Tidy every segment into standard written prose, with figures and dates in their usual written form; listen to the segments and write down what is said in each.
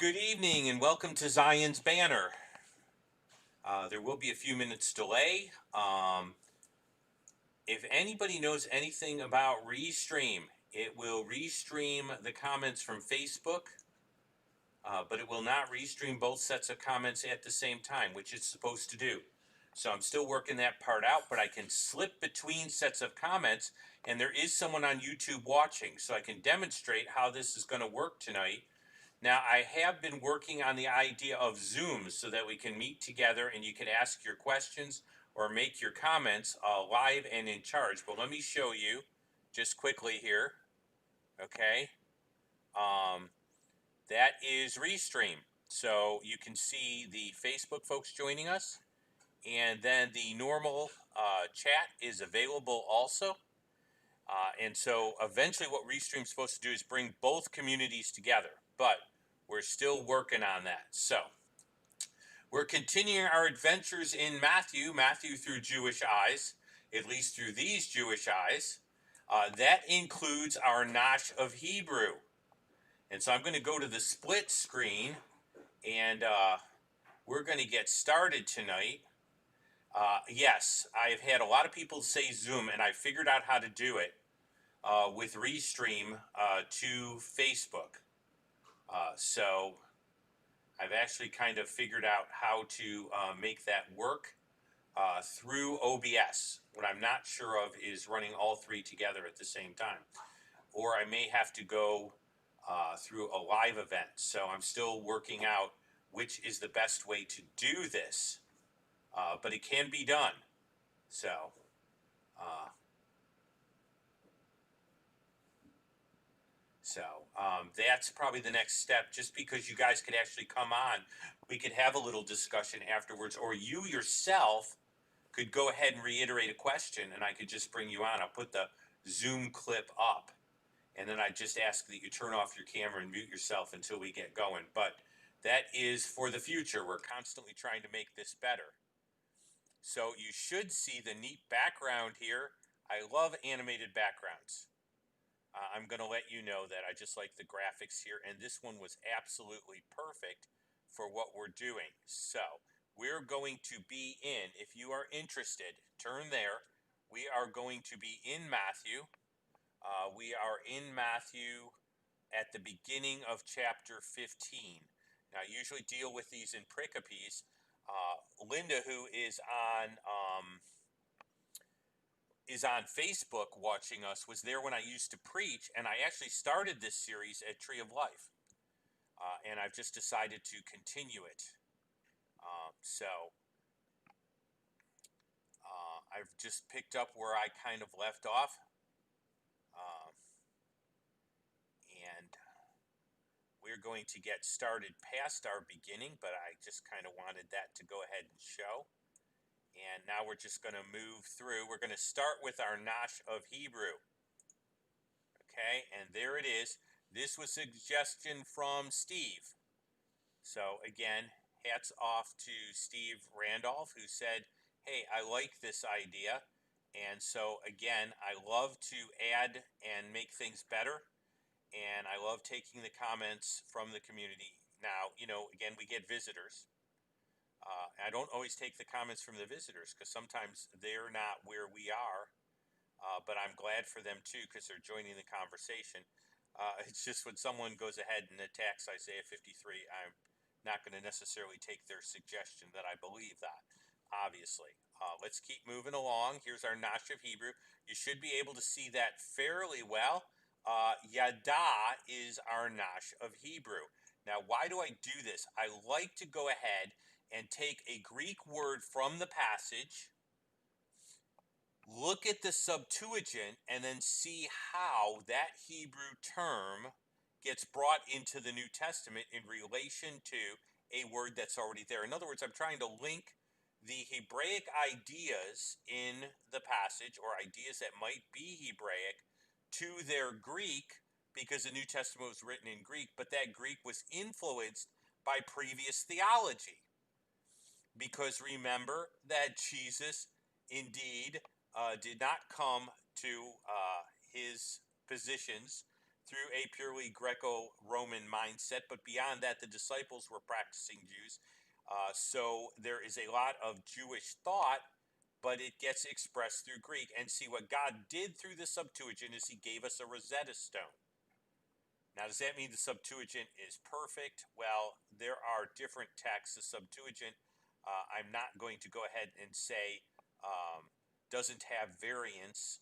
Good evening and welcome to Zion's Banner. There will be a few minutes delay. If anybody knows anything about Restream, it will restream the comments from Facebook, but it will not restream both sets of comments at the same time, which it's supposed to do. So I'm still working that part out, but I can slip between sets of comments, and there is someone on YouTube watching, so I can demonstrate how this is going to work tonight. Now, I have been working on the idea of Zoom so that we can meet together and you can ask your questions or make your comments live and in charge. But let me show you just quickly here. Okay. Um, that is Restream. So you can see the Facebook folks joining us. And then the normal chat is available also. And so eventually what Restream's supposed to do is bring both communities together. But we're still working on that. So we're continuing our adventures in Matthew through Jewish eyes, at least through these Jewish eyes. That includes our Nosh of Hebrew. And so I'm going to go to the split screen, and we're going to get started tonight. Yes, I've had a lot of people say Zoom, and I figured out how to do it with Restream to Facebook. So I've actually kind of figured out how to make that work through OBS. What I'm not sure of is running all three together at the same time. Or I may have to go through a live event. So I'm still working out which is the best way to do this. But it can be done. So that's probably the next step, just because you guys could actually come on. We could have a little discussion afterwards, or you yourself could go ahead and reiterate a question, and I could just bring you on. I'll put the Zoom clip up, and then I just ask that you turn off your camera and mute yourself until we get going. But that is for the future. We're constantly trying to make this better. So you should see the neat background here. I love animated backgrounds. I'm going to let you know that I just like the graphics here, and this one was absolutely perfect for what we're doing. So we're going to be in, if you are interested, turn there. We are going to be in Matthew. We are in Matthew at the beginning of chapter 15. Now, I usually deal with these in pericopes. Linda, who is on Facebook watching us, was there when I used to preach, and I actually started this series at Tree of Life, and I've just decided to continue it. I've just picked up where I kind of left off, and we're going to get started past our beginning, but I just kind of wanted that to go ahead and show. And now we're just going to move through. We're going to start with our Nosh of Hebrew. Okay, and there it is. This was a suggestion from Steve. So again, hats off to Steve Randolph, who said, hey, I like this idea. And so again, I love to add and make things better. And I love taking the comments from the community. Now, again, we get visitors. I don't always take the comments from the visitors because sometimes they're not where we are. But I'm glad for them too because they're joining the conversation. It's just when someone goes ahead and attacks Isaiah 53, I'm not going to necessarily take their suggestion that I believe that, obviously. Let's keep moving along. Here's our Nosh of Hebrew. You should be able to see that fairly well. Yada is our Nosh of Hebrew. Now, why do I do this? I like to go ahead and take a Greek word from the passage, look at the Septuagint, and then see how that Hebrew term gets brought into the New Testament in relation to a word that's already there. In other words, I'm trying to link the Hebraic ideas in the passage, or ideas that might be Hebraic, to their Greek, because the New Testament was written in Greek, but that Greek was influenced by previous theology. Because remember that Jesus indeed did not come to his positions through a purely Greco-Roman mindset, but beyond that, the disciples were practicing Jews. So there is a lot of Jewish thought, but it gets expressed through Greek. And see, what God did through the Septuagint is he gave us a Rosetta Stone. Now, does that mean the Septuagint is perfect? Well, there are different texts. The Septuagint, I'm not going to go ahead and say doesn't have variants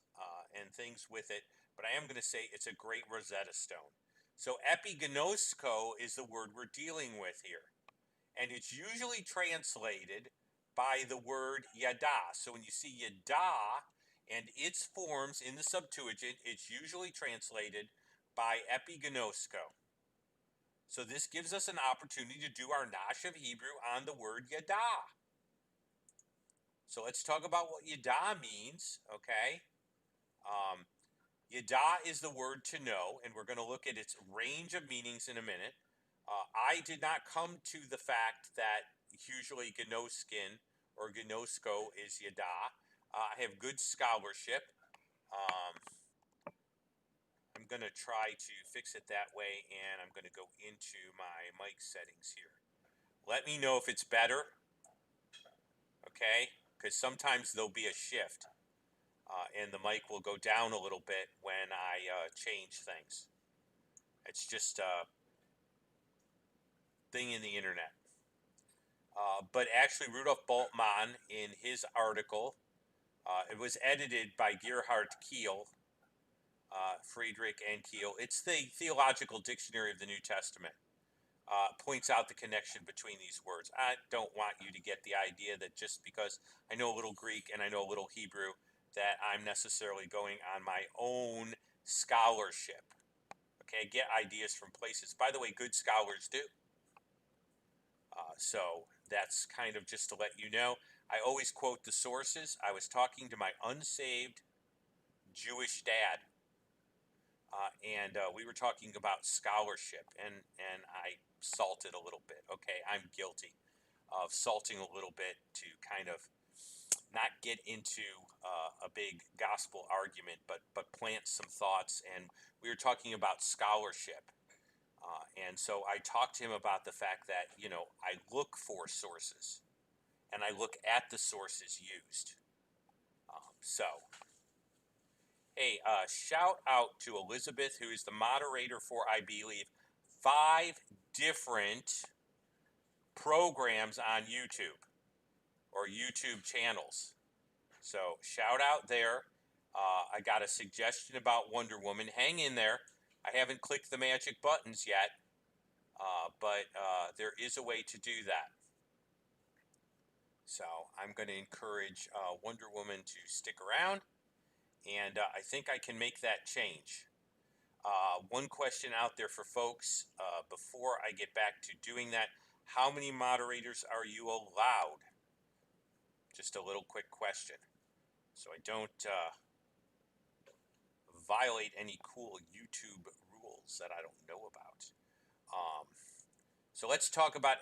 and things with it, but I am going to say it's a great Rosetta Stone. So epigenosko is the word we're dealing with here. And it's usually translated by the word yada. So when you see yada and its forms in the Septuagint, it's usually translated by epigenosko. So this gives us an opportunity to do our Nosh of Hebrew on the word yada. So let's talk about what yada means, okay? Yada is the word to know, and we're going to look at its range of meanings in a minute. I did not come to the fact that usually gnoskin or gnosko is yada. I have good scholarship. I'm going to try to fix it that way, and I'm going to go into my mic settings here. Let me know if it's better, okay? Because sometimes there'll be a shift, and the mic will go down a little bit when I change things. It's just a thing in the internet. But actually, Rudolf Bultmann, in his article, it was edited by Gerhard Kiel, Friedrich and Kiel. It's the Theological Dictionary of the New Testament. Points out the connection between these words. I don't want you to get the idea that just because I know a little Greek and I know a little Hebrew, that I'm necessarily going on my own scholarship. Okay, I get ideas from places. By the way, good scholars do. So that's kind of just to let you know. I always quote the sources. I was talking to my unsaved Jewish dad, and we were talking about scholarship, and I salted a little bit. Okay, I'm guilty of salting a little bit to kind of not get into a big gospel argument, but plant some thoughts. And we were talking about scholarship. And so I talked to him about the fact that, you know, I look for sources and I look at the sources used. Hey, shout out to Elizabeth, who is the moderator for, I believe, 5 different programs on YouTube or YouTube channels. So shout out there. I got a suggestion about Wonder Woman. Hang in there. I haven't clicked the magic buttons yet, but there is a way to do that. So I'm going to encourage Wonder Woman to stick around, and I think I can make that change. One question out there for folks before I get back to doing that: how many moderators are you allowed? Just a little quick question, so I don't violate any cool YouTube rules that I don't know about. So let's talk about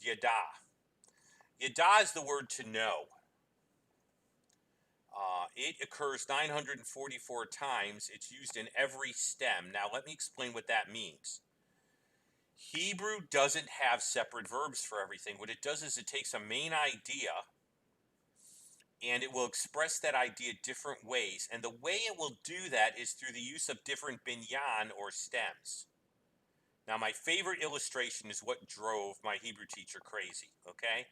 yada. Yada is the word to know. It occurs 944 times. It's used in every stem. Now, let me explain what that means. Hebrew doesn't have separate verbs for everything. What it does is it takes a main idea and it will express that idea different ways. And the way it will do that is through the use of different binyan or stems. Now, my favorite illustration is what drove my Hebrew teacher crazy, okay?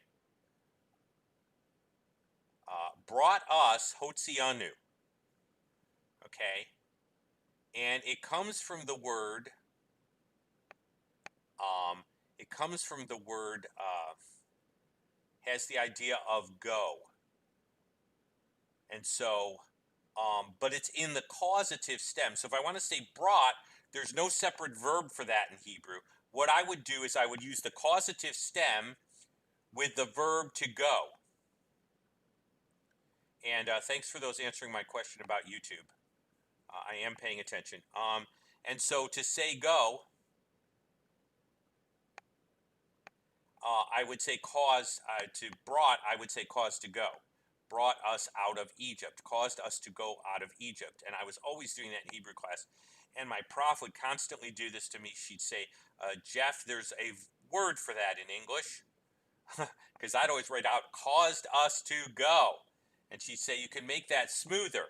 Brought us Hotzianu, okay? And it comes from the word, has the idea of go. And so, but it's in the causative stem. So if I want to say brought, there's no separate verb for that in Hebrew. What I would do is I would use the causative stem with the verb to go. And thanks for those answering my question about YouTube. I am paying attention. And so to say go, I would say cause to brought, I would say cause to go. Brought us out of Egypt, caused us to go out of Egypt. And I was always doing that in Hebrew class. and my prof would constantly do this to me. She'd say, Jeff, there's a word for that in English. Because I'd always write out, caused us to go. And she'd say, you can make that smoother.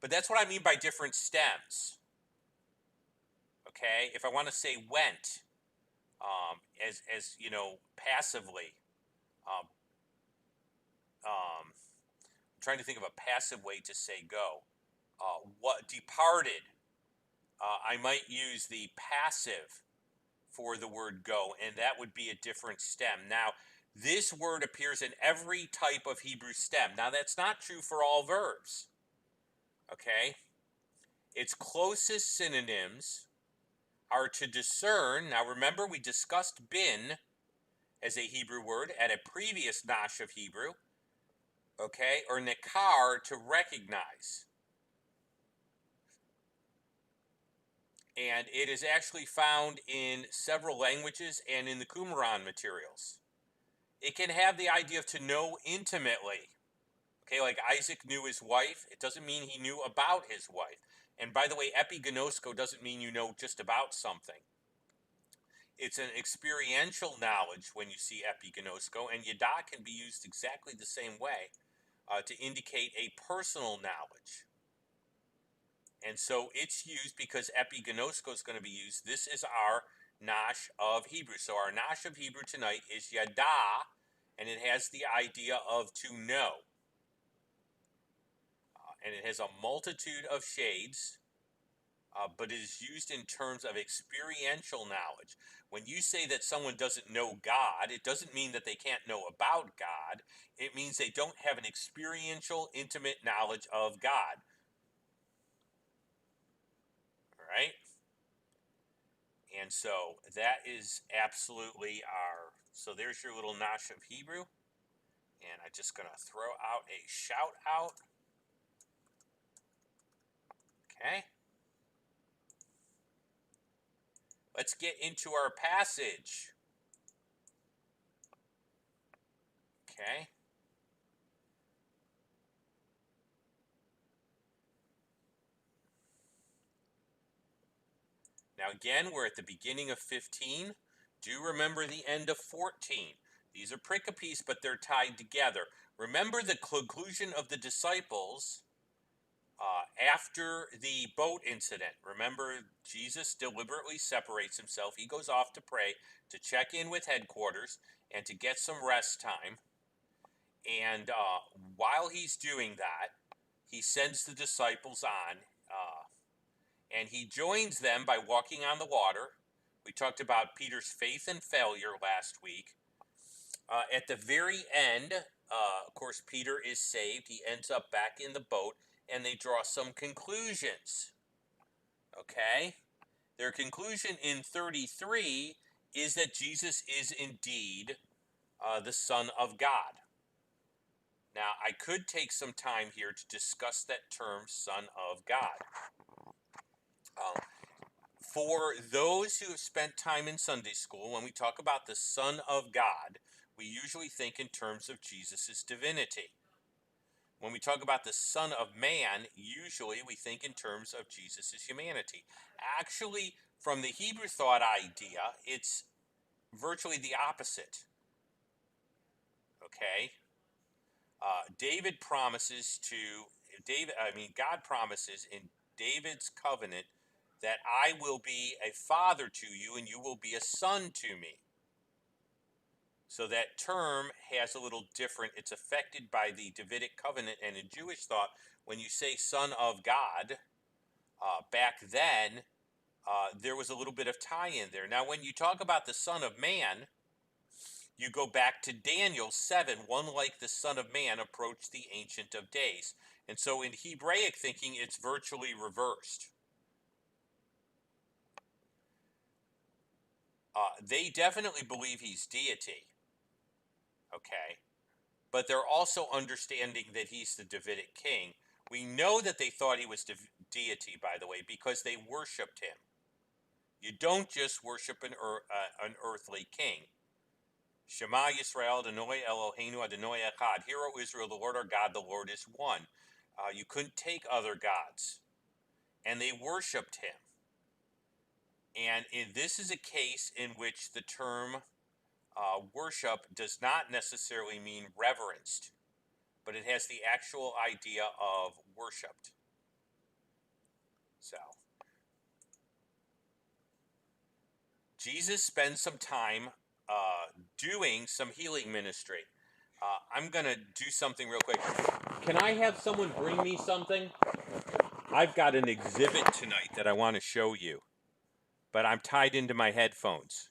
But that's what I mean by different stems. Okay? If I want to say went, as you know, passively, um, I'm trying to think of a passive way to say go. What departed, I might use the passive for the word go, and that would be a different stem. Now, this word appears in every type of Hebrew stem. Now, that's not true for all verbs, okay? Its closest synonyms are to discern. Now, remember, we discussed bin as a Hebrew word at a previous Nosh of Hebrew, okay? Or nekar, to recognize. And it is actually found in several languages and in the Qumran materials. It can have the idea of to know intimately. Okay, like Isaac knew his wife. It doesn't mean he knew about his wife. And by the way, epigenosko doesn't mean you know just about something. It's an experiential knowledge when you see epigenosko, and yada can be used exactly the same way to indicate a personal knowledge. And so it's used because epigenosko is going to be used. This is our Nosh of Hebrew. So our Nosh of Hebrew tonight is yada, and it has the idea of to know. And it has a multitude of shades, but it is used in terms of experiential knowledge. When you say that someone doesn't know God, it doesn't mean that they can't know about God. It means they don't have an experiential, intimate knowledge of God. All right? And so that is absolutely our, so there's your little Nosh of Hebrew. And I'm just going to throw out a shout out. Okay. Let's get into our passage. Okay. Now again, we're at the beginning of 15. Do remember the end of 14. These are pericopes, but they're tied together. Remember the conclusion of the disciples after the boat incident. Remember, Jesus deliberately separates himself. He goes off to pray, to check in with headquarters, and to get some rest time. And while he's doing that, he sends the disciples on, and he joins them by walking on the water. We talked about Peter's faith and failure last week. At the very end, of course, Peter is saved. He ends up back in the boat, and they draw some conclusions. Okay? Their conclusion in 33 is that Jesus is indeed the Son of God. Now, I could take some time here to discuss that term, Son of God. For those who have spent time in Sunday school, when we talk about the Son of God, we usually think in terms of Jesus' divinity. When we talk about the Son of Man, usually we think in terms of Jesus' humanity. Actually, from the Hebrew thought idea, it's virtually the opposite. Okay? God promises in David's covenant that I will be a father to you and you will be a son to me. So that term has a little different, it's affected by the Davidic covenant, and in Jewish thought, when you say Son of God, back then, there was a little bit of tie-in there. Now, when you talk about the Son of Man, you go back to Daniel 7, one like the Son of Man approached the Ancient of Days. And so in Hebraic thinking, it's virtually reversed. They definitely believe he's deity. Okay. But they're also understanding that he's the Davidic king. We know that they thought he was deity, by the way, because they worshipped him. You don't just worship an earthly king. Shema Yisrael, Adonai Eloheinu, Adonai Echad. Hear, O Israel, the Lord our God, the Lord is one. You couldn't take other gods. And they worshipped him. And this is a case in which the term worship does not necessarily mean reverenced, but it has the actual idea of worshiped. So, Jesus spends some time doing some healing ministry. I'm going to do something real quick. Can I have someone bring me something? I've got an exhibit tonight that I want to show you, but I'm tied into my headphones.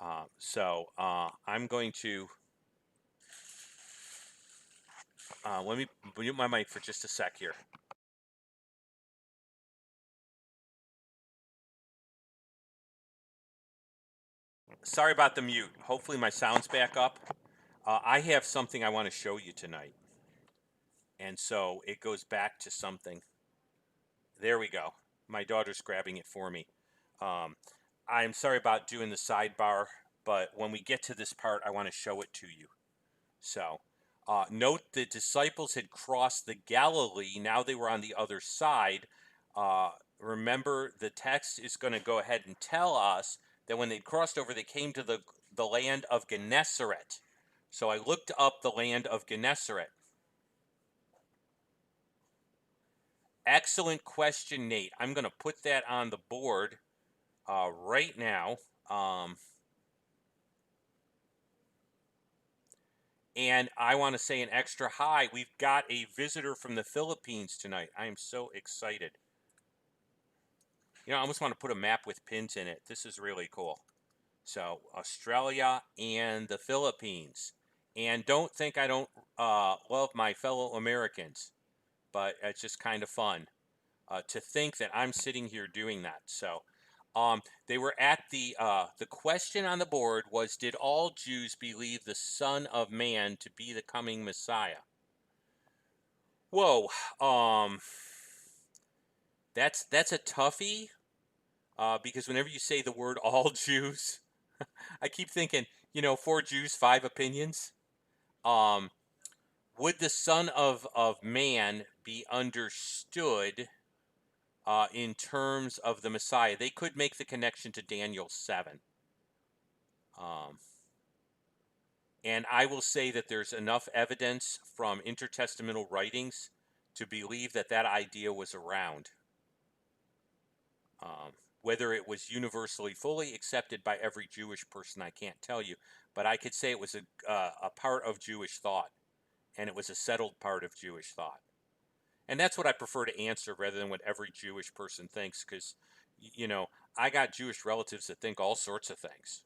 I'm going to let me mute my mic for just a sec here. Sorry about the mute. Hopefully my sound's back up. I have something I want to show you tonight. And so it goes back to something. There we go. My daughter's grabbing it for me. I'm sorry about doing the sidebar, but when we get to this part, I want to show it to you. So, note the disciples had crossed the Galilee. Now they were on the other side. Remember, the text is going to go ahead and tell us that when they crossed over, they came to the land of Gennesaret. So I looked up the land of Gennesaret. Excellent question, Nate. I'm going to put that on the board right now. And I want to say an extra hi. We've got a visitor from the Philippines tonight. I am so excited. You know, I almost want to put a map with pins in it. This is really cool. So, Australia and the Philippines. And don't think I don't love my fellow Americans, but it's just kind of fun to think that I'm sitting here doing that. So, they were at the question on the board was, did all Jews believe the Son of Man to be the coming Messiah? Whoa, that's a toughie, because whenever you say the word all Jews, I keep thinking, 4 Jews, 5 opinions. Would the Son of Man be understood in terms of the Messiah? They could make the connection to Daniel 7. And I will say that there's enough evidence from intertestamental writings to believe that that idea was around. Whether it was universally fully accepted by every Jewish person, I can't tell you. But I could say it was a part of Jewish thought, and it was a settled part of Jewish thought. And that's what I prefer to answer rather than what every Jewish person thinks, because, I got Jewish relatives that think all sorts of things.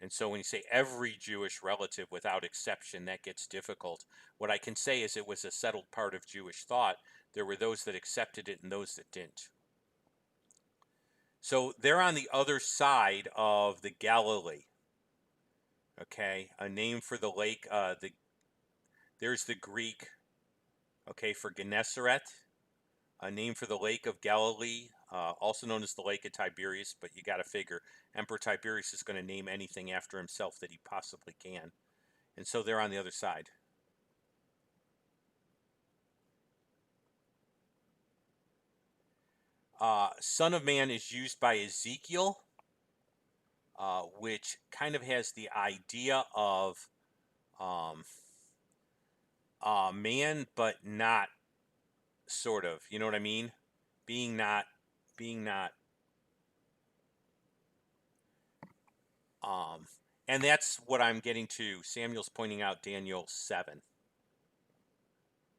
And so when you say every Jewish relative without exception, that gets difficult. What I can say is it was a settled part of Jewish thought. There were those that accepted it and those that didn't. So they're on the other side of the Galilee. Okay, a name for the lake. There's the Greek, okay, for Gennesaret, a name for the lake of Galilee, also known as the Lake of Tiberias, but you got to figure Emperor Tiberius is going to name anything after himself that he possibly can. And so they're on the other side. Son of Man is used by Ezekiel, which kind of has the idea of man, but not sort of. You know what I mean? Being not. And that's what I'm getting to. Samuel's pointing out Daniel 7.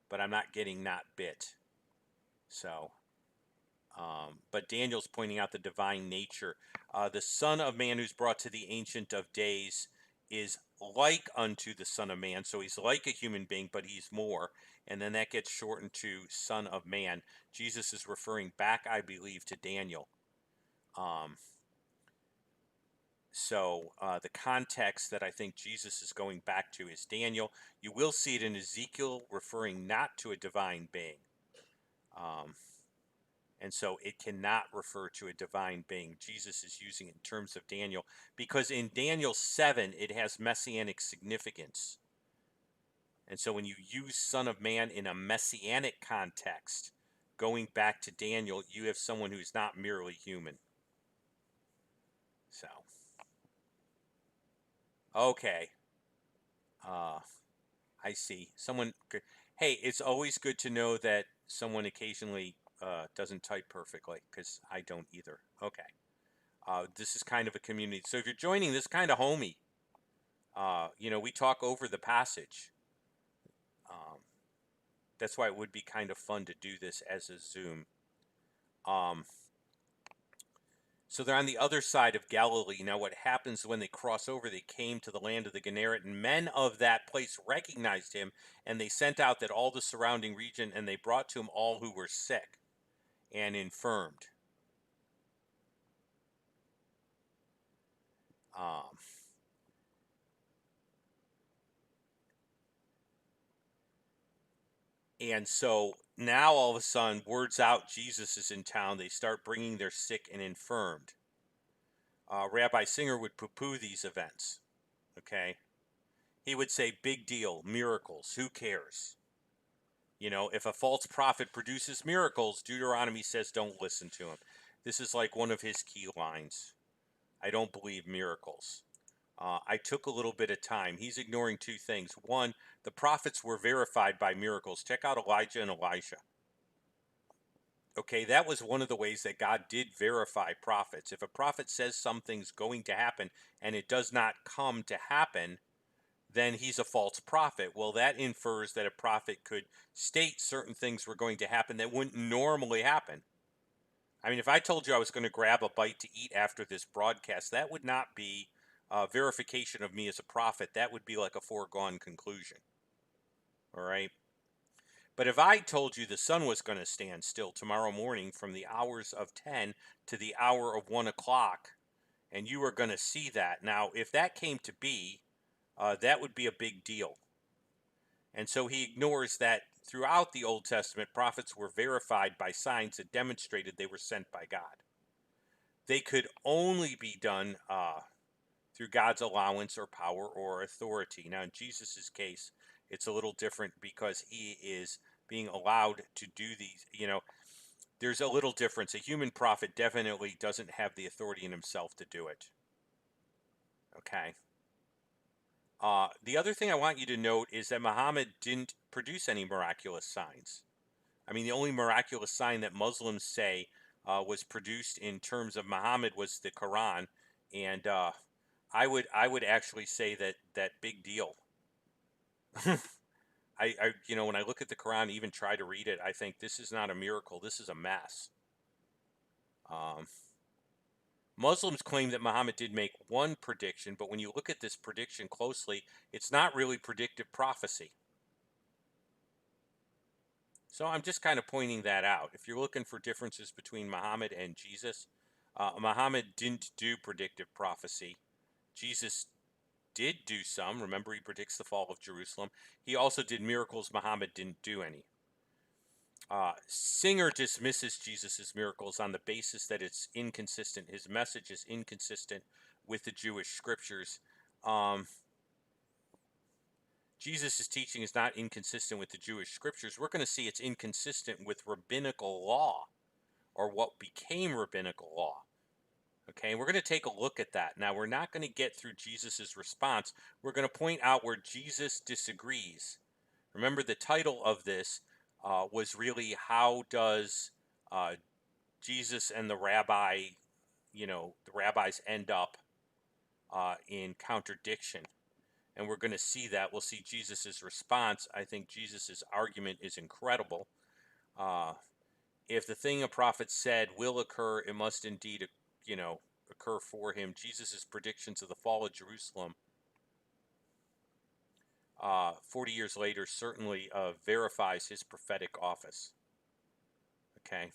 But I'm not getting not bit. So, but Daniel's pointing out the divine nature. The Son of Man who's brought to the Ancient of Days is like unto the Son of Man. So he's like a human being, but he's more. And then that gets shortened to Son of Man. Jesus is referring back, I believe, to Daniel. So the context that I think Jesus is going back to is Daniel. You will see it in Ezekiel referring not to a divine being. And so it cannot refer to a divine being. Jesus is using it in terms of Daniel because in Daniel 7, it has messianic significance. And so when you use Son of Man in a messianic context, going back to Daniel, you have someone who's not merely human. So, okay. I see. Hey, it's always good to know that someone occasionally doesn't type perfectly, because I don't either. Okay. This is kind of a community. So if you're joining, this kind of homey. We talk over the passage. That's why it would be kind of fun to do this as a Zoom. So they're on the other side of Galilee. Now what happens when they cross over, they came to the land of the Gennesaret, and men of that place recognized him, and they sent out that all the surrounding region, and they brought to him all who were sick and infirmed. And so now all of a sudden, word's out, Jesus is in town. They start bringing their sick and infirmed. Rabbi Singer would poo-poo these events, okay? He would say, big deal, miracles, who cares? If a false prophet produces miracles, Deuteronomy says don't listen to him. This is like one of his key lines. I don't believe miracles. I took a little bit of time. He's ignoring two things. One, the prophets were verified by miracles. Check out Elijah and Elisha. Okay, that was one of the ways that God did verify prophets. If a prophet says something's going to happen and it does not come to happen, then he's a false prophet. Well, that infers that a prophet could state certain things were going to happen that wouldn't normally happen. I mean, if I told you I was going to grab a bite to eat after this broadcast, that would not be verification of me as a prophet. That would be like a foregone conclusion. All right. But if I told you the sun was going to stand still tomorrow morning from the hours of 10 to the hour of 1 o'clock, and you were going to see that, now, if that came to be, that would be a big deal. And so he ignores that throughout the Old Testament, prophets were verified by signs that demonstrated they were sent by God. They could only be done through God's allowance or power or authority. Now, in Jesus' case, it's a little different because he is being allowed to do these. There's a little difference. A human prophet definitely doesn't have the authority in himself to do it. Okay. The other thing I want you to note is that Muhammad didn't produce any miraculous signs. I mean, the only miraculous sign that Muslims say was produced in terms of Muhammad was the Quran, and I would actually say that big deal. When I look at the Quran, even try to read it, I think this is not a miracle. This is a mess. Muslims claim that Muhammad did make one prediction, but when you look at this prediction closely, it's not really predictive prophecy. So I'm just kind of pointing that out. If you're looking for differences between Muhammad and Jesus, Muhammad didn't do predictive prophecy. Jesus did do some. Remember, he predicts the fall of Jerusalem. He also did miracles. Muhammad didn't do any. Singer dismisses Jesus' miracles on the basis that it's inconsistent. His message is inconsistent with the Jewish scriptures. Jesus' teaching is not inconsistent with the Jewish scriptures. We're going to see it's inconsistent with rabbinical law, or what became rabbinical law. Okay, we're going to take a look at that. Now, we're not going to get through Jesus' response. We're going to point out where Jesus disagrees. Remember, the title of this was really, how does Jesus and the rabbis end up in contradiction? And we're going to see that. We'll see Jesus' response. I think Jesus' argument is incredible. If the thing a prophet said will occur, it must indeed, occur for him. Jesus' predictions of the fall of Jerusalem 40 years later certainly verifies his prophetic office. Okay.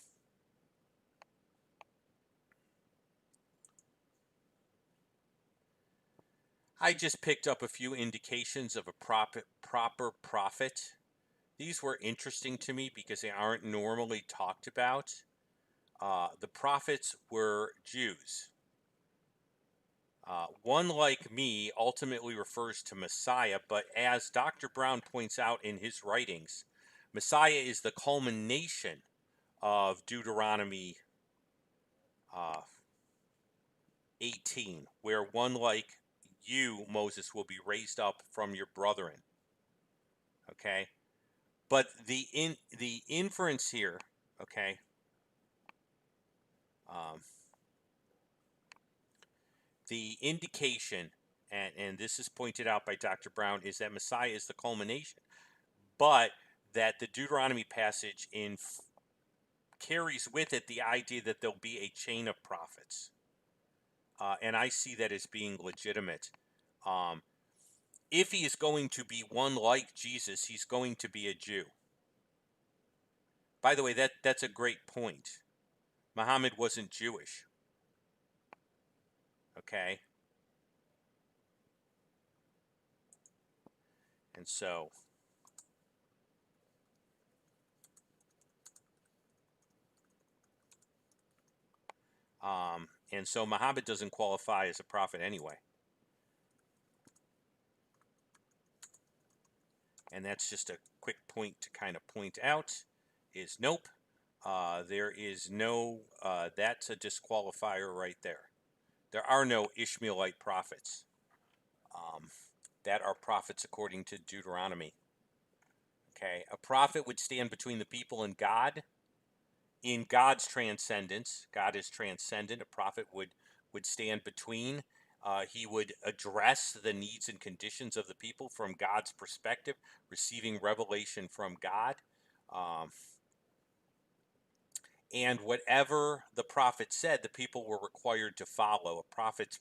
I just picked up a few indications of a proper prophet. These were interesting to me because they aren't normally talked about. The prophets were Jews. One like me ultimately refers to Messiah, but as Dr. Brown points out in his writings, Messiah is the culmination of Deuteronomy 18, where one like you, Moses, will be raised up from your brethren. Okay, but the inference here, okay, the indication, and this is pointed out by Dr. Brown, is that Messiah is the culmination, but that the Deuteronomy passage carries with it the idea that there'll be a chain of prophets. And I see that as being legitimate. If he is going to be one like Jesus, he's going to be a Jew. By the way, that's a great point. Muhammad wasn't Jewish. Okay? And so, Muhammad doesn't qualify as a prophet anyway. And that's just a quick point to kind of point out is nope. There is no, that's a disqualifier right there. There are no Ishmaelite prophets that are prophets according to Deuteronomy. Okay, a prophet would stand between the people and God. In God's transcendence, God is transcendent. A prophet would stand between. He would address the needs and conditions of the people from God's perspective, receiving revelation from God. And whatever the prophet said, the people were required to follow. A prophet's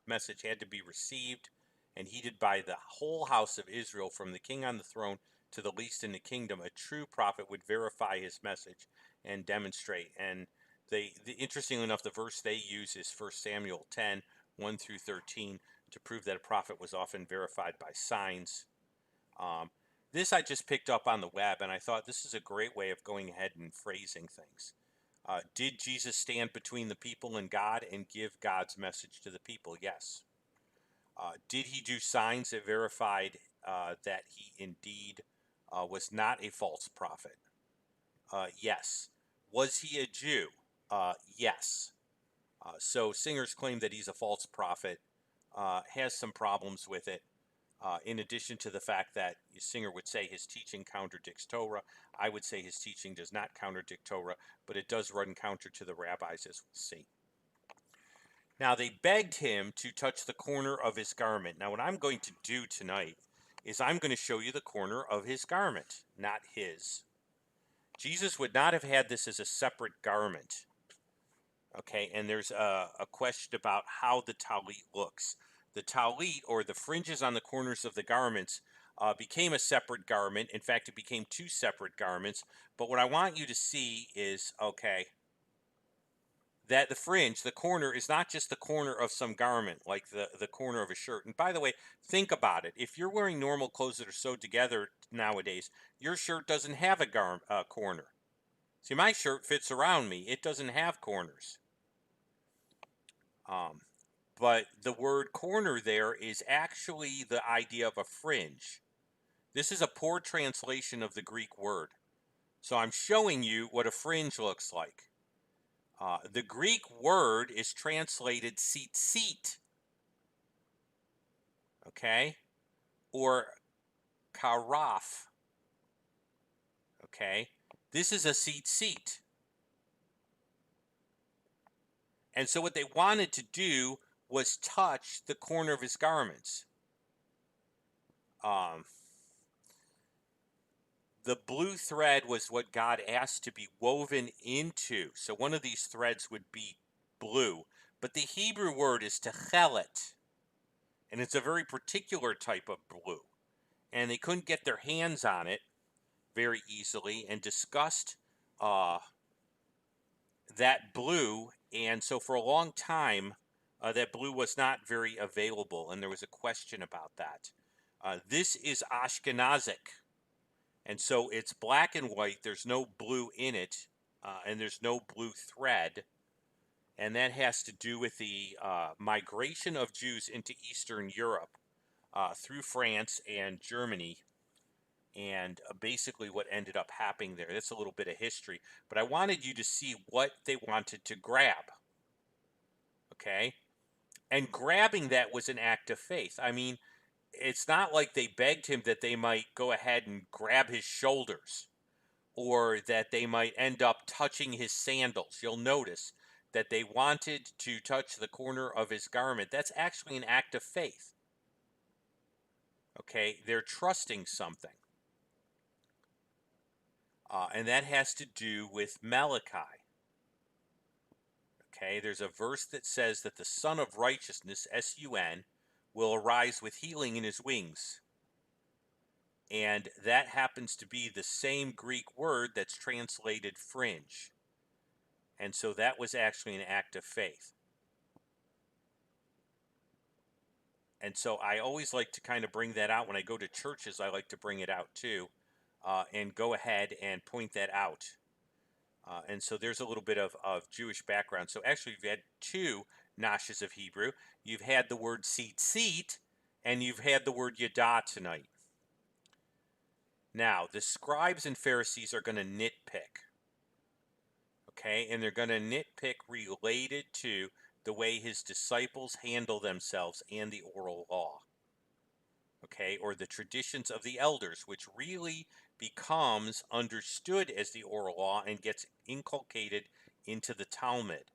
message had to be received and heeded by the whole house of Israel, from the king on the throne to the least in the kingdom. A true prophet would verify his message and demonstrate. And interestingly enough, the verse they use is 1 Samuel 10, 1 through 13, to prove that a prophet was often verified by signs. This I just picked up on the web, and I thought this is a great way of going ahead and phrasing things. Did Jesus stand between the people and God and give God's message to the people? Yes. Did he do signs that verified that he indeed was not a false prophet? Yes. Was he a Jew? Yes. So Singer's claim that he's a false prophet has some problems with it. In addition to the fact that Singer would say his teaching contradicts Torah, I would say his teaching does not contradict Torah, but it does run counter to the rabbis, as we'll see. Now, they begged him to touch the corner of his garment. Now, what I'm going to do tonight is I'm going to show you the corner of his garment, not his. Jesus would not have had this as a separate garment. Okay, and there's a question about how the talit looks. The talit, or the fringes on the corners of the garments, became a separate garment. In fact, it became two separate garments. But what I want you to see is, okay, that the fringe, the corner, is not just the corner of some garment, like the corner of a shirt. And by the way, think about it. If you're wearing normal clothes that are sewed together nowadays, your shirt doesn't have a corner. See, my shirt fits around me. It doesn't have corners. But the word corner there is actually the idea of a fringe. This is a poor translation of the Greek word. So I'm showing you what a fringe looks like. The Greek word is translated tzitzit, okay, or karaf, okay. This is a tzitzit. And so what they wanted to do was touch the corner of his garments. The blue thread was what God asked to be woven into. So one of these threads would be blue. But the Hebrew word is techelet. And it's a very particular type of blue. And they couldn't get their hands on it very easily and discussed that blue. And so for a long time, that blue was not very available. And there was a question about that. This is Ashkenazic. And so it's black and white. There's no blue in it, and there's no blue thread. And that has to do with the migration of Jews into Eastern Europe through France and Germany. and basically what ended up happening there. That's a little bit of history, but I wanted you to see what they wanted to grab, okay? And grabbing that was an act of faith. I mean, it's not like they begged him that they might go ahead and grab his shoulders or that they might end up touching his sandals. You'll notice that they wanted to touch the corner of his garment. That's actually an act of faith. Okay, they're trusting something. And that has to do with Malachi. Okay, there's a verse that says that the Son of Righteousness, S-U-N, will arise with healing in his wings. And that happens to be the same Greek word that's translated fringe. And so that was actually an act of faith. And so I always like to kind of bring that out when I go to churches. I like to bring it out too, and go ahead and point that out. And so there's a little bit of Jewish background. So actually, you've had two noshes of Hebrew. You've had the word seat, and you've had the word yada tonight. Now, the scribes and Pharisees are going to nitpick. Okay, and they're going to nitpick related to the way his disciples handle themselves and the oral law. Okay, or the traditions of the elders, which really becomes understood as the oral law and gets inculcated into the Talmud.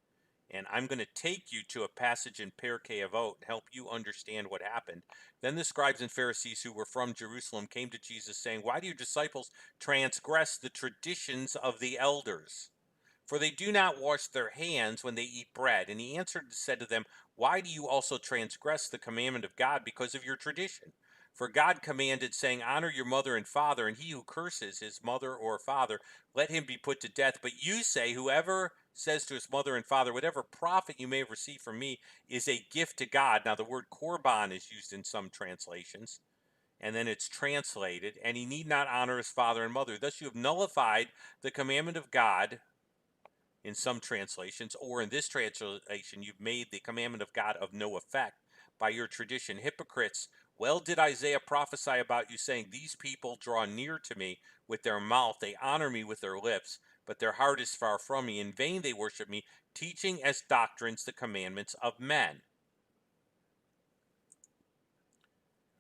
And I'm going to take you to a passage in Pirkei Avot and help you understand what happened. Then the scribes and Pharisees who were from Jerusalem came to Jesus saying, "Why do your disciples transgress the traditions of the elders? For they do not wash their hands when they eat bread." And he answered and said to them, "Why do you also transgress the commandment of God because of your tradition? For God commanded, saying, 'Honor your mother and father,' and he who curses his mother or father, let him be put to death. But you say, whoever says to his mother and father, 'Whatever profit you may have received from me is a gift to God.'" Now the word korban is used in some translations, and then it's translated, "and he need not honor his father and mother. Thus you have nullified the commandment of God," in some translations, or in this translation, "you've made the commandment of God of no effect by your tradition. Hypocrites, well did Isaiah prophesy about you, saying, 'These people draw near to me with their mouth, they honor me with their lips, but their heart is far from me. In vain they worship me, teaching as doctrines the commandments of men.'"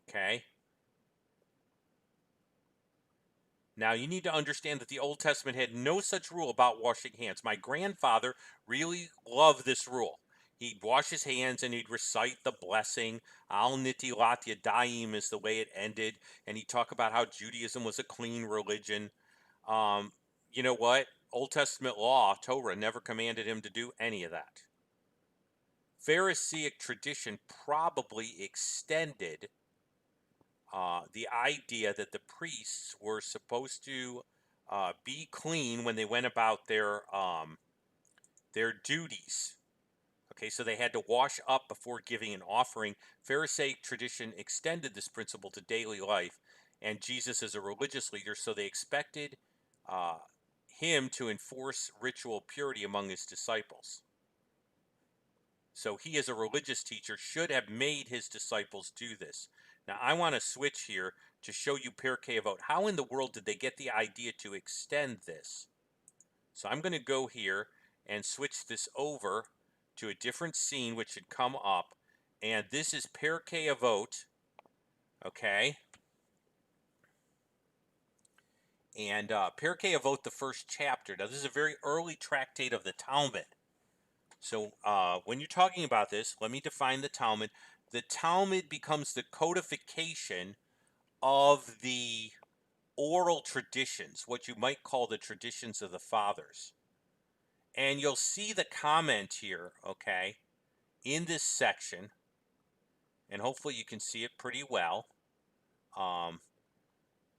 Okay? Now, you need to understand that the Old Testament had no such rule about washing hands. My grandfather really loved this rule. He'd wash his hands and he'd recite the blessing. Al nitilat yadayim is the way it ended. And he'd talk about how Judaism was a clean religion. You know what? Old Testament law, Torah, never commanded him to do any of that. Pharisaic tradition probably extended the idea that the priests were supposed to be clean when they went about their duties. Okay, so they had to wash up before giving an offering. Pharisaic tradition extended this principle to daily life, and Jesus is a religious leader, so they expected uh, him to enforce ritual purity among his disciples. So he, as a religious teacher, should have made his disciples do this. Now, I want to switch here to show you Pirkei Avot. How in the world did they get the idea to extend this? So I'm going to go here and switch this over to a different scene, which should come up. And this is Pirkei Avot, okay? And Pirkei Avot, the first chapter. Now, this is a very early tractate of the Talmud. So when you're talking about this, let me define the Talmud. The Talmud becomes the codification of the oral traditions, what you might call the traditions of the fathers. And you'll see the comment here, okay, in this section, and hopefully you can see it pretty well. And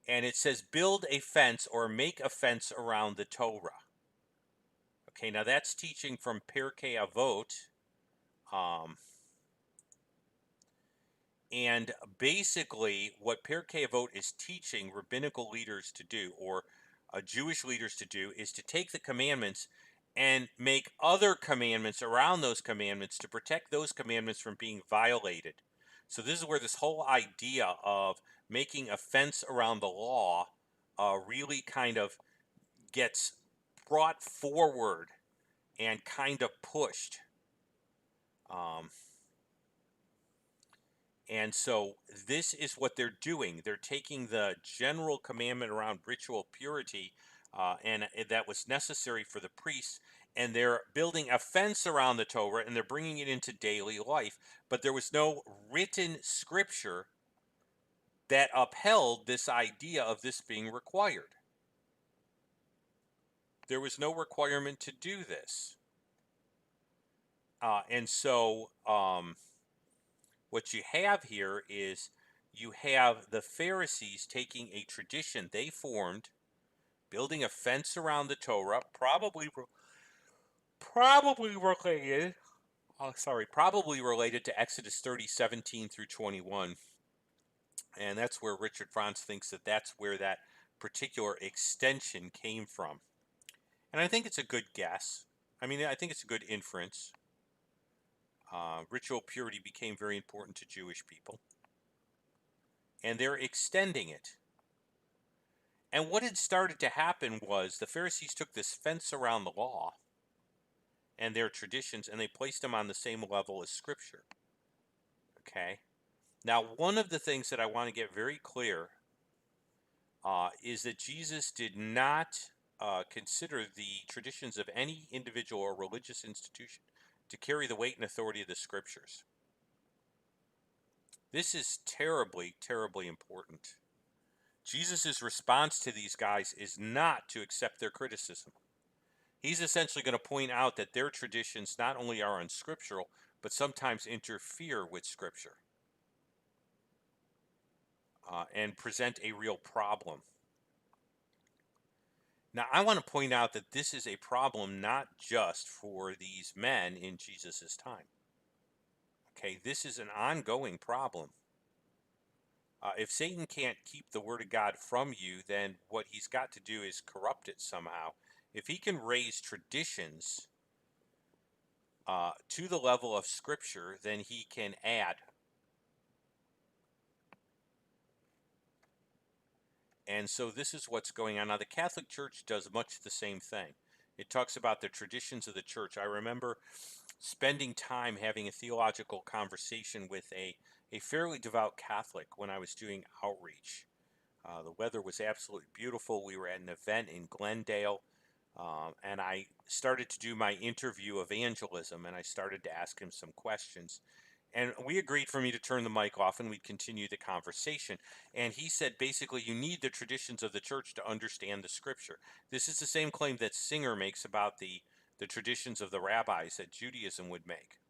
it says, "Build a fence or make a fence around the Torah." Okay, now that's teaching from Pirkei Avot. And basically, what Pirkei Avot is teaching rabbinical leaders to do, or Jewish leaders to do, is to take the commandments and make other commandments around those commandments to protect those commandments from being violated. So this is where this whole idea of making a fence around the law really kind of gets brought forward and kind of pushed. And so this is what they're doing. They're taking the general commandment around ritual purity, and that was necessary for the priests, and they're building a fence around the Torah, and they're bringing it into daily life. But there was no written scripture that upheld this idea of this being required. There was no requirement to do this. And so what you have here is you have the Pharisees taking a tradition they formed, building a fence around the Torah, probably related to Exodus 30:17 through 21. And that's where Richard Franz thinks that that's where that particular extension came from. And I think it's a good guess. I mean, I think it's a good inference. Ritual purity became very important to Jewish people, and they're extending it. And what had started to happen was the Pharisees took this fence around the law and their traditions, and they placed them on the same level as Scripture. Okay? Now, one of the things that I want to get very clear is that Jesus did not consider the traditions of any individual or religious institution to carry the weight and authority of the Scriptures. This is terribly, terribly important. Jesus' response to these guys is not to accept their criticism. He's essentially going to point out that their traditions not only are unscriptural, but sometimes interfere with Scripture and present a real problem. Now, I want to point out that this is a problem not just for these men in Jesus' time. Okay, this is an ongoing problem. If Satan can't keep the Word of God from you, then what he's got to do is corrupt it somehow. If he can raise traditions to the level of Scripture, then he can add. And so this is what's going on. Now, the Catholic Church does much the same thing. It talks about the traditions of the church. I remember spending time having a theological conversation with a fairly devout Catholic when I was doing outreach. The weather was absolutely beautiful. We were at an event in Glendale, and I started to do my interview evangelism, and I started to ask him some questions. And we agreed for me to turn the mic off and we'd continue the conversation. And he said, basically, you need the traditions of the church to understand the Scripture. This is the same claim that Singer makes about the traditions of the rabbis that Judaism would make.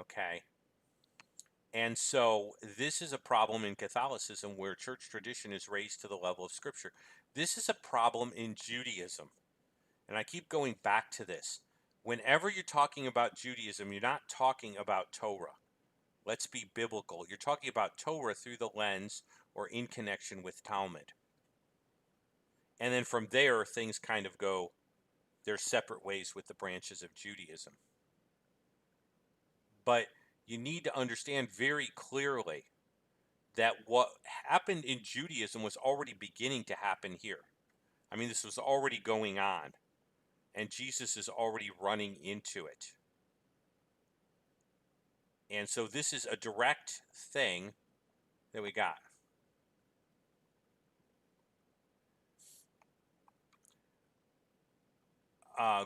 Okay. And so this is a problem in Catholicism where church tradition is raised to the level of Scripture. This is a problem in Judaism. And I keep going back to this. Whenever you're talking about Judaism, you're not talking about Torah. Let's be biblical. You're talking about Torah through the lens or in connection with Talmud. And then from there, things kind of go their separate ways with the branches of Judaism. But you need to understand very clearly that what happened in Judaism was already beginning to happen here. I mean, this was already going on. And Jesus is already running into it. And so this is a direct thing that we got.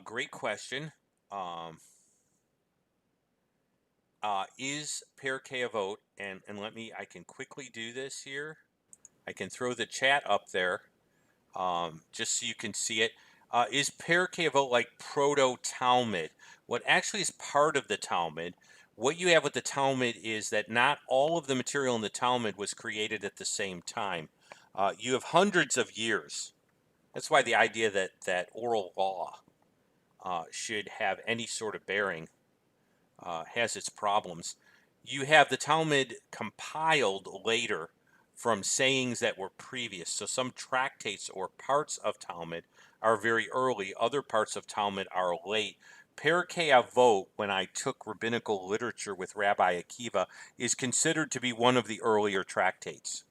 Great question. Is Perkei Avot, and I can quickly do this here. I can throw the chat up there just so you can see it. Is Perkei Avot like proto-Talmud? What actually is part of the Talmud? What you have with the Talmud is that not all of the material in the Talmud was created at the same time. You have hundreds of years. That's why the idea that oral law should have any sort of bearing has its problems. You have the Talmud compiled later from sayings that were previous. So some tractates or parts of Talmud are very early. Other parts of Talmud are late. Pirkei Avot, when I took rabbinical literature with Rabbi Akiva, is considered to be one of the earlier tractates.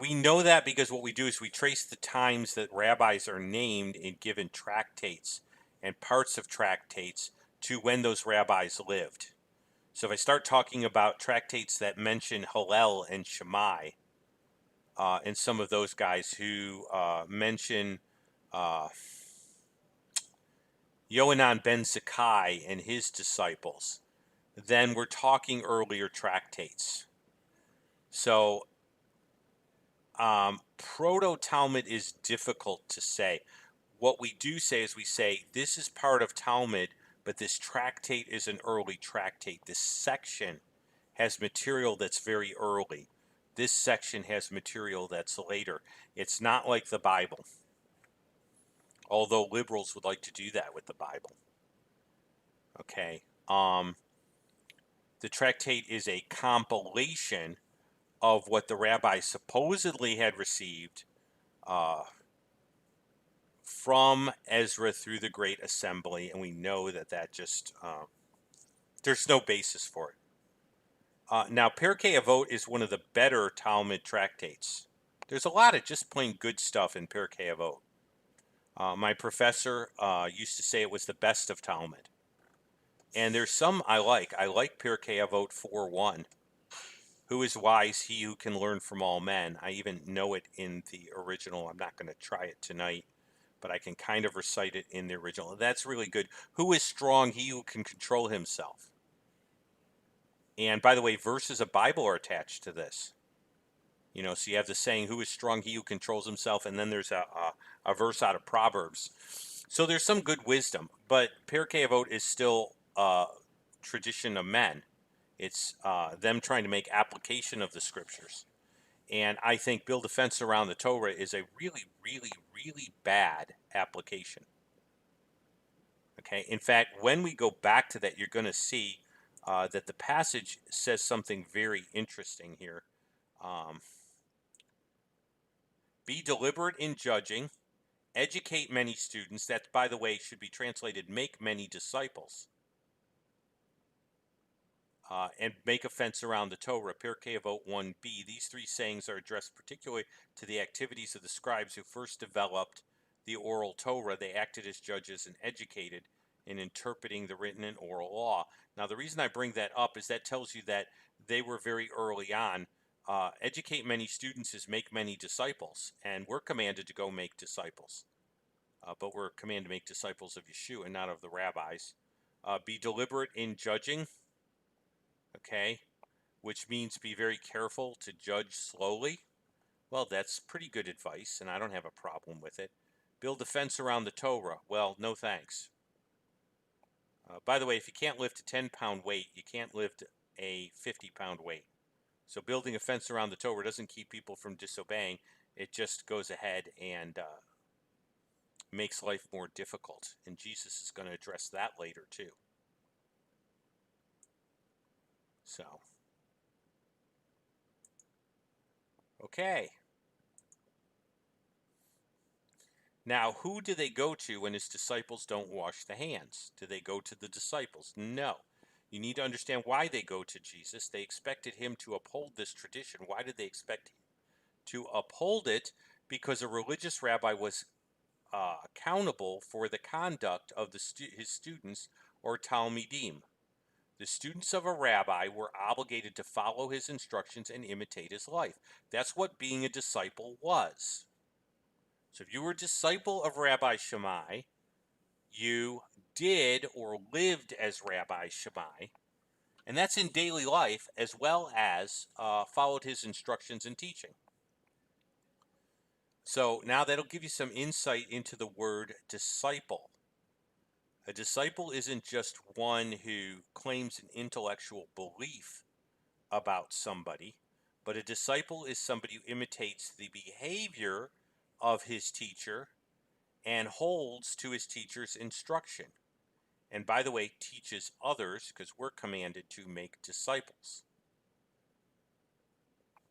We know that because what we do is we trace the times that rabbis are named in given tractates and parts of tractates to when those rabbis lived. So if I start talking about tractates that mention Hillel and Shammai, and some of those guys who mention Yohanan ben Zakkai and his disciples, then we're talking earlier tractates. So proto-Talmud is difficult to say. What we do say is we say this is part of Talmud, but this tractate is an early tractate. This section has material that's very early. This section has material that's later. It's not like the Bible, although liberals would like to do that with the Bible. Okay. The tractate is a compilation of what the rabbis supposedly had received from Ezra through the Great Assembly, and we know that just there's no basis for it. Now, Pirkei Avot is one of the better Talmud tractates. There's a lot of just plain good stuff in Pirkei Avot. My professor used to say it was the best of Talmud. And there's some I like. I like Pirkei Avot 4:1. Who is wise? He who can learn from all men. I even know it in the original. I'm not going to try it tonight, but I can kind of recite it in the original. That's really good. Who is strong? He who can control himself. And by the way, verses of Bible are attached to this. You know, so you have the saying, who is strong? He who controls himself. And then there's a verse out of Proverbs. So there's some good wisdom, but Pirkei Avot is still tradition of men. It's them trying to make application of the scriptures. And I think build a fence around the Torah is a really, really, really bad application. Okay. In fact, when we go back to that, you're going to see that the passage says something very interesting here. Be deliberate in judging, educate many students. That, by the way, should be translated make many disciples. And make a fence around the Torah, Pirkei Avot 1b. These three sayings are addressed particularly to the activities of the scribes who first developed the oral Torah. They acted as judges and educated in interpreting the written and oral law. Now, the reason I bring that up is that tells you that they were very early on. Educate many students is make many disciples, and we're commanded to go make disciples. But we're commanded to make disciples of Yeshua and not of the rabbis. Be deliberate in judging. Okay, which means be very careful to judge slowly. Well, that's pretty good advice, and I don't have a problem with it. Build a fence around the Torah. Well, no thanks. By the way, if you can't lift a 10-pound weight, you can't lift a 50-pound weight. So building a fence around the Torah doesn't keep people from disobeying. It just goes ahead and makes life more difficult. And Jesus is going to address that later, too. So, okay. Now, who do they go to when his disciples don't wash the hands? Do they go to the disciples? No. You need to understand why they go to Jesus. They expected him to uphold this tradition. Why did they expect him to uphold it? Because a religious rabbi was accountable for the conduct of his students, or talmidim. The students of a rabbi were obligated to follow his instructions and imitate his life. That's what being a disciple was. So if you were a disciple of Rabbi Shammai, you did or lived as Rabbi Shammai, and that's in daily life, as well as followed his instructions and teaching. So now that'll give you some insight into the word disciple. A disciple isn't just one who claims an intellectual belief about somebody, but a disciple is somebody who imitates the behavior of his teacher and holds to his teacher's instruction. And by the way, teaches others, because we're commanded to make disciples.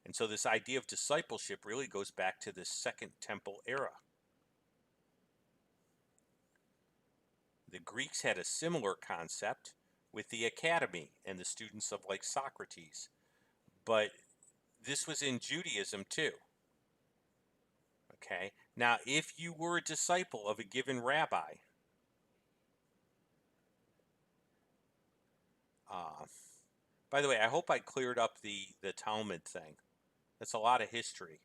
And so this idea of discipleship really goes back to the Second Temple era. The Greeks had a similar concept with the academy and the students of like Socrates. But this was in Judaism too. Okay. Now, if you were a disciple of a given rabbi, by the way, I hope I cleared up the Talmud thing. That's a lot of history.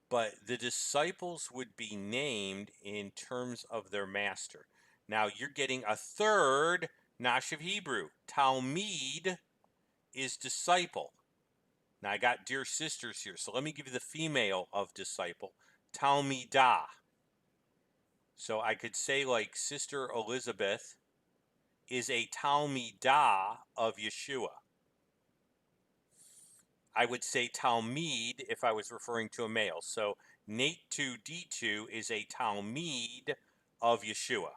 But the disciples would be named in terms of their master. Now you're getting a third Nosh of Hebrew. Talmid is disciple. Now I got dear sisters here, so let me give you the female of disciple. Talmidah. So I could say like Sister Elizabeth is a Talmidah of Yeshua. I would say Talmid if I was referring to a male. So Nate 2D2 is a Talmid of Yeshua.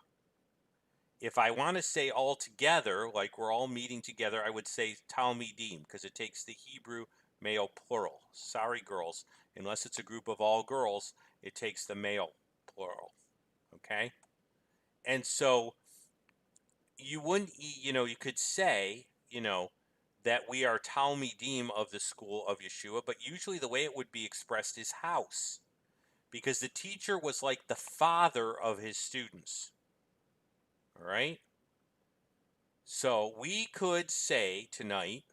If I want to say all together, like we're all meeting together, I would say Talmidim because it takes the Hebrew male plural. Sorry, girls. Unless it's a group of all girls, it takes the male plural. Okay? And so you wouldn't, you could say, that we are Talmidim of the school of Yeshua, but usually the way it would be expressed is house, because the teacher was like the father of his students. All right? So we could say tonight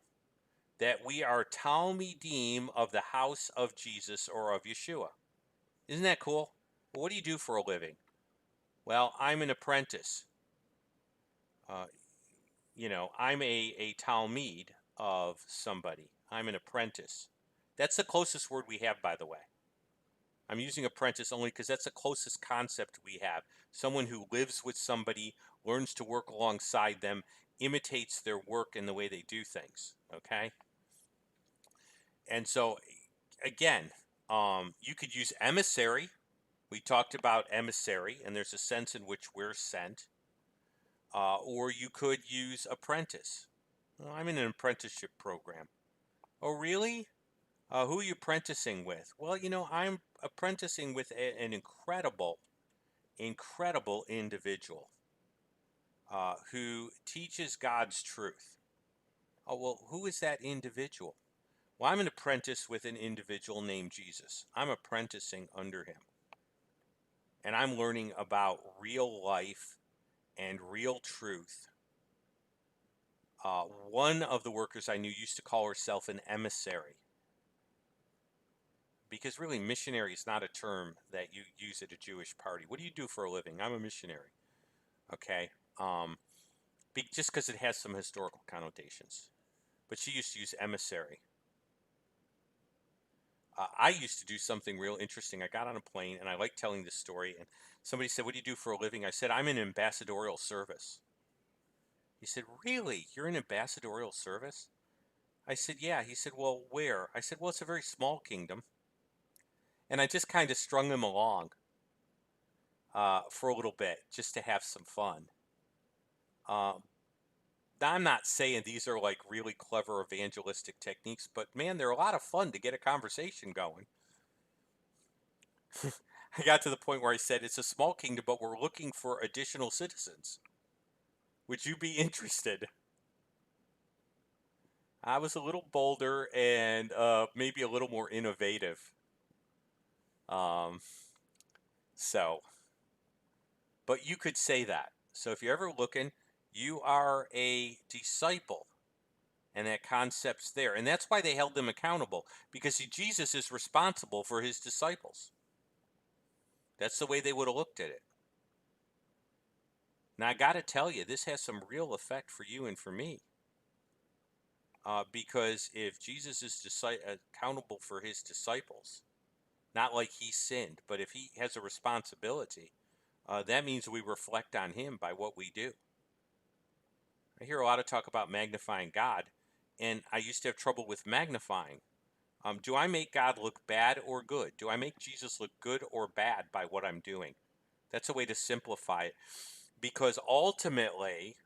that we are Talmidim of the house of Jesus or of Yeshua. Isn't that cool? Well, what do you do for a living? Well, I'm an apprentice. I'm a Talmid of somebody. I'm an apprentice. That's the closest word we have, by the way. I'm using apprentice only because that's the closest concept we have. Someone who lives with somebody, learns to work alongside them, imitates their work and the way they do things. Okay? And so, again, you could use emissary. We talked about emissary, and there's a sense in which we're sent. Or you could use apprentice. Well, I'm in an apprenticeship program. Oh, really? Who are you apprenticing with? Well, I'm apprenticing with an incredible individual who teaches God's truth. Oh, well, who is that individual? Well, I'm an apprentice with an individual named Jesus. I'm apprenticing under him. And I'm learning about real life and real truth. One of the workers I knew used to call herself an emissary. Because really, missionary is not a term that you use at a Jewish party. What do you do for a living? I'm a missionary. Okay? Just because it has some historical connotations. But she used to use emissary. I used to do something real interesting. I got on a plane, and I like telling this story, and somebody said, what do you do for a living? I said, I'm in ambassadorial service. He said, really? You're in ambassadorial service? I said, yeah. He said, well, where? I said, well, it's a very small kingdom. And I just kind of strung him along for a little bit, just to have some fun. I'm not saying these are like really clever evangelistic techniques, but man, they're a lot of fun to get a conversation going. I got to the point where I said, it's a small kingdom, but we're looking for additional citizens. Would you be interested? I was a little bolder and maybe a little more innovative. But you could say that. So if you're ever looking, you are a disciple. And that concept's there. And that's why they held them accountable. Because Jesus is responsible for his disciples. That's the way they would have looked at it. Now, I got to tell you, this has some real effect for you and for me. Because if Jesus is accountable for his disciples, not like he sinned, but if he has a responsibility, that means we reflect on him by what we do. I hear a lot of talk about magnifying God, and I used to have trouble with magnifying. Do I make God look bad or good? Do I make Jesus look good or bad by what I'm doing? That's a way to simplify it. Because ultimately,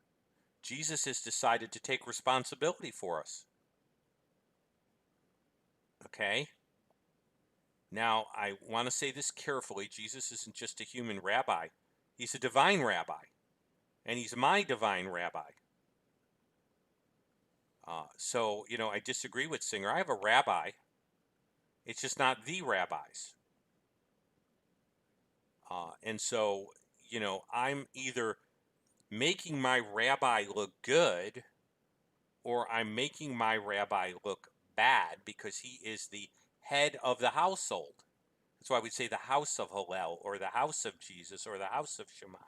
Jesus has decided to take responsibility for us. Okay? Now, I want to say this carefully. Jesus isn't just a human rabbi. He's a divine rabbi. And he's my divine rabbi. So, I disagree with Singer. I have a rabbi. It's just not the rabbis. And so, I'm either making my rabbi look good or I'm making my rabbi look bad because he is the head of the household. That's why we say the house of Hillel or the house of Jesus or the house of Shammai.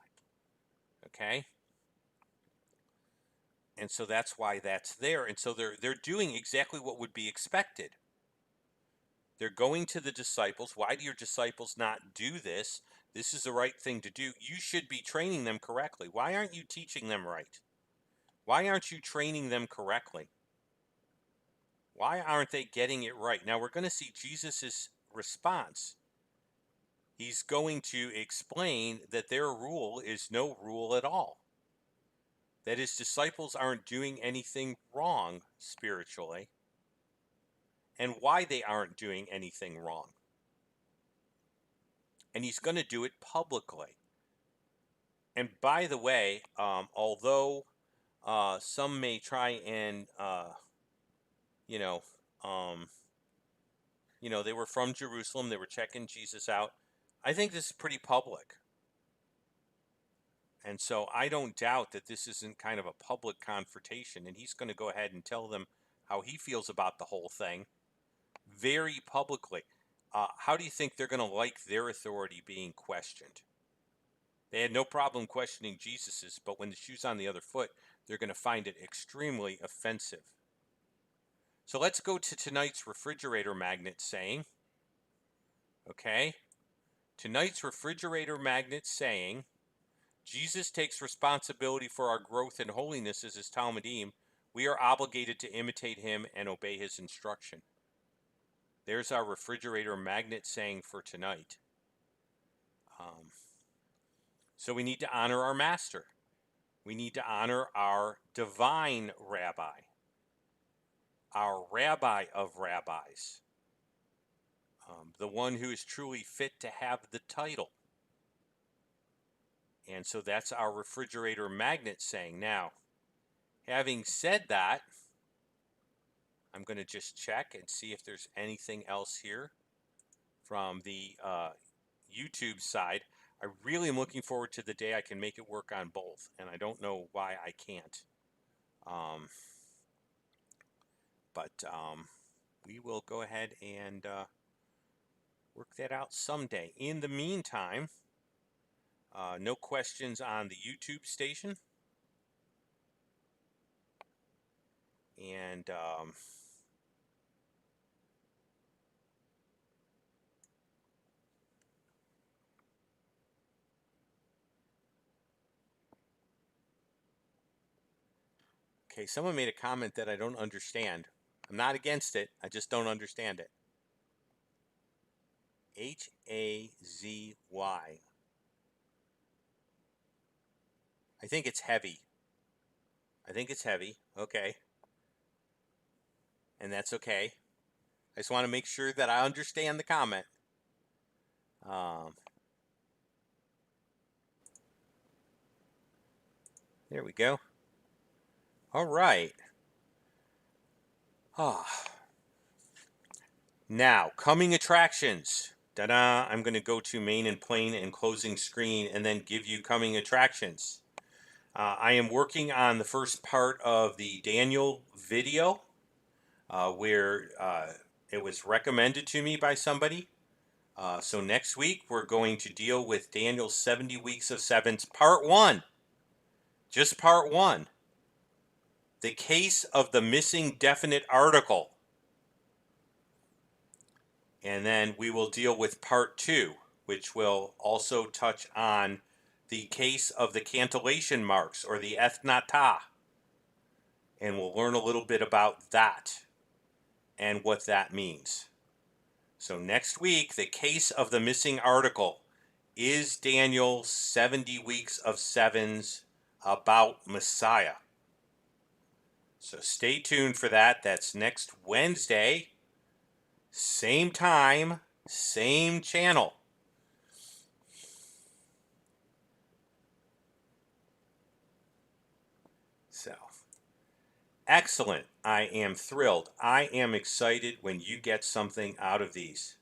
Okay? And so that's why that's there. And so they're doing exactly what would be expected. They're going to the disciples. Why do your disciples not do this? This is the right thing to do. You should be training them correctly. Why aren't you teaching them right? Why aren't you training them correctly? Why aren't they getting it right? Now we're going to see Jesus's response. He's going to explain that their rule is no rule at all. That his disciples aren't doing anything wrong spiritually, and why they aren't doing anything wrong. And he's going to do it publicly. And by the way, although some may try and, they were from Jerusalem, they were checking Jesus out. I think this is pretty public. And so I don't doubt that this isn't kind of a public confrontation, and he's going to go ahead and tell them how he feels about the whole thing very publicly. How do you think they're going to like their authority being questioned? They had no problem questioning Jesus's, but when the shoe's on the other foot, they're going to find it extremely offensive. So let's go to tonight's refrigerator magnet saying. Okay? Tonight's refrigerator magnet saying, Jesus takes responsibility for our growth in holiness as his Talmudim. We are obligated to imitate him and obey his instruction. There's our refrigerator magnet saying for tonight. So we need to honor our master. We need to honor our divine rabbi, our rabbi of rabbis, the one who is truly fit to have the title. And so that's our refrigerator magnet saying. Now, having said that, I'm going to just check and see if there's anything else here from the YouTube side. I really am looking forward to the day I can make it work on both, and I don't know why I can't. But we will go ahead and work that out someday. In the meantime, no questions on the YouTube station. And okay, someone made a comment that I don't understand. I'm not against it. I just don't understand it. H-A-Z-Y. I think it's heavy. I think it's heavy. Okay. And that's okay. I just want to make sure that I understand the comment. There we go. All right. Now, coming attractions. Ta-da! I'm going to go to main and plain and closing screen and then give you coming attractions. I am working on the first part of the Daniel video where it was recommended to me by somebody. So next week, we're going to deal with Daniel's 70 Weeks of Sevens, Part 1. Just Part 1. The case of the missing definite article. And then we will deal with Part 2, which will also touch on the case of the cantillation marks, or the ethnata. And we'll learn a little bit about that and what that means. So next week, the case of the missing article. Is Daniel 70 Weeks of Sevens about Messiah? So stay tuned for that. That's next Wednesday, same time, Same channel. So, excellent. I am thrilled. I am excited when you get something out of these.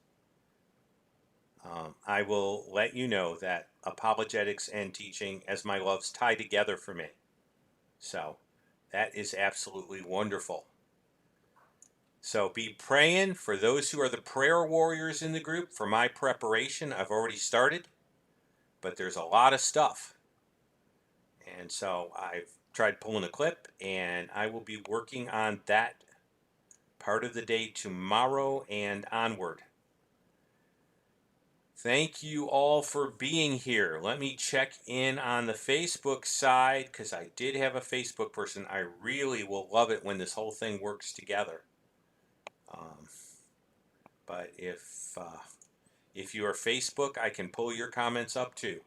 I will let you know that apologetics and teaching as my loves tie together for me. So, that is absolutely wonderful. So be praying for those who are the prayer warriors in the group for my preparation. I've already started, but there's a lot of stuff. And so I've tried pulling a clip, and I will be working on that part of the day tomorrow and onward. Thank you all for being here. Let me check in on the Facebook side because I did have a Facebook person. I really will love it when this whole thing works together. But if you are Facebook, I can pull your comments up too.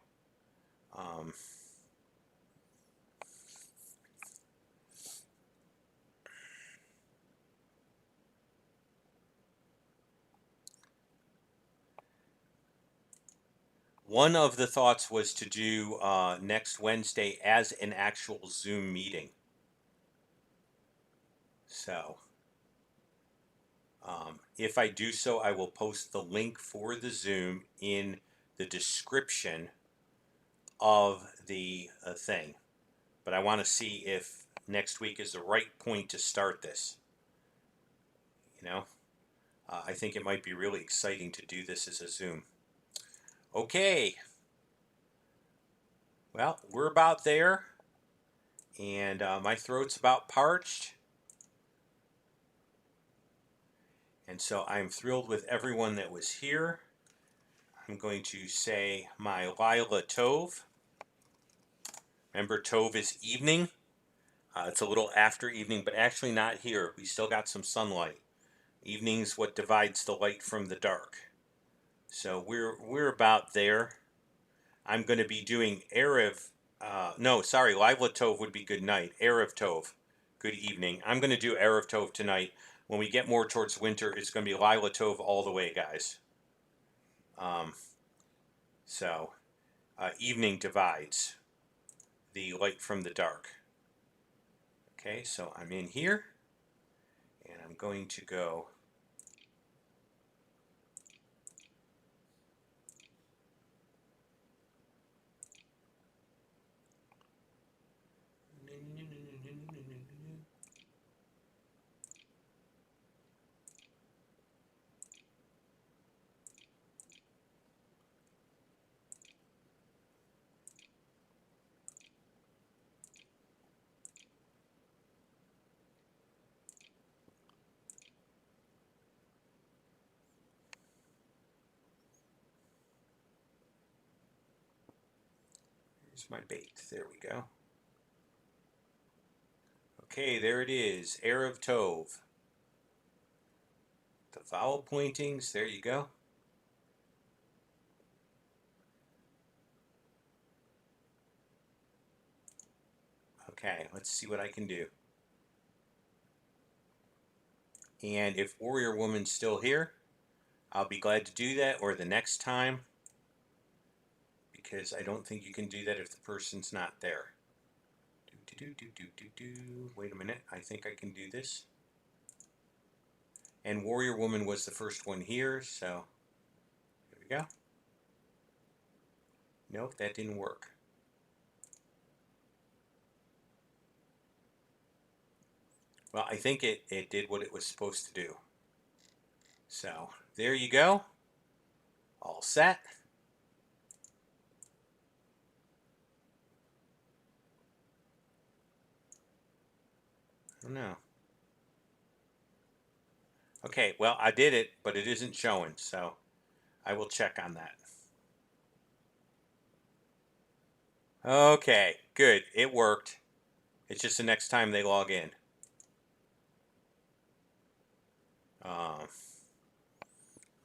One of the thoughts was to do next Wednesday as an actual Zoom meeting. So if I do so, I will post the link for the Zoom in the description of the thing. But I want to see if next week is the right point to start this. You know, I think it might be really exciting to do this as a Zoom. Okay. Well, we're about there. And my throat's about parched. And so I'm thrilled with everyone that was here. I'm going to say my Lila Tov. Remember, Tov is evening. It's a little after evening, but actually not here. We still got some sunlight. Evening's what divides the light from the dark. So we're about there. I'm going to be doing Erev. Lila Tov would be good night. Erev Tov, good evening. I'm going to do Erev Tov tonight. When we get more towards winter, it's going to be Lila Tov all the way, guys. Evening divides the light from the dark. Okay, so I'm in here, and I'm going to go. Here's my bait. There we go. Okay, there it is. Erev Tov. The vowel pointings. There you go. Okay, let's see what I can do. And if Warrior Woman's still here, I'll be glad to do that, or the next time, because I don't think you can do that if the person's not there. Wait a minute, I think I can do this. And Warrior Woman was the first one here, so there we go. Nope, that didn't work. Well, I think it did what it was supposed to do. So there you go. All set. Oh no. Okay, well, I did it, but it isn't showing, so I will check on that. Okay, good. It worked. It's just the next time they log in.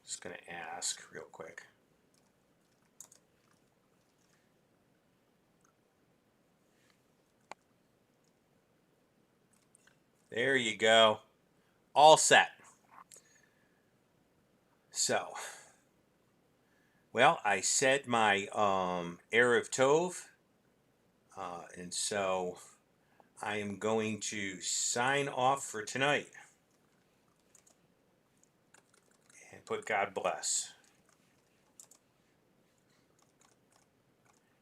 Just going to ask real quick. There you go. All set. So, Well, I said my Erev Tov, and so I am going to sign off for tonight and put God bless.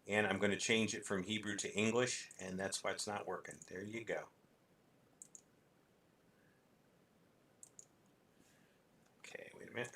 And I'm going to change it from Hebrew to English, and that's why it's not working. There you go. Okay, wait a minute.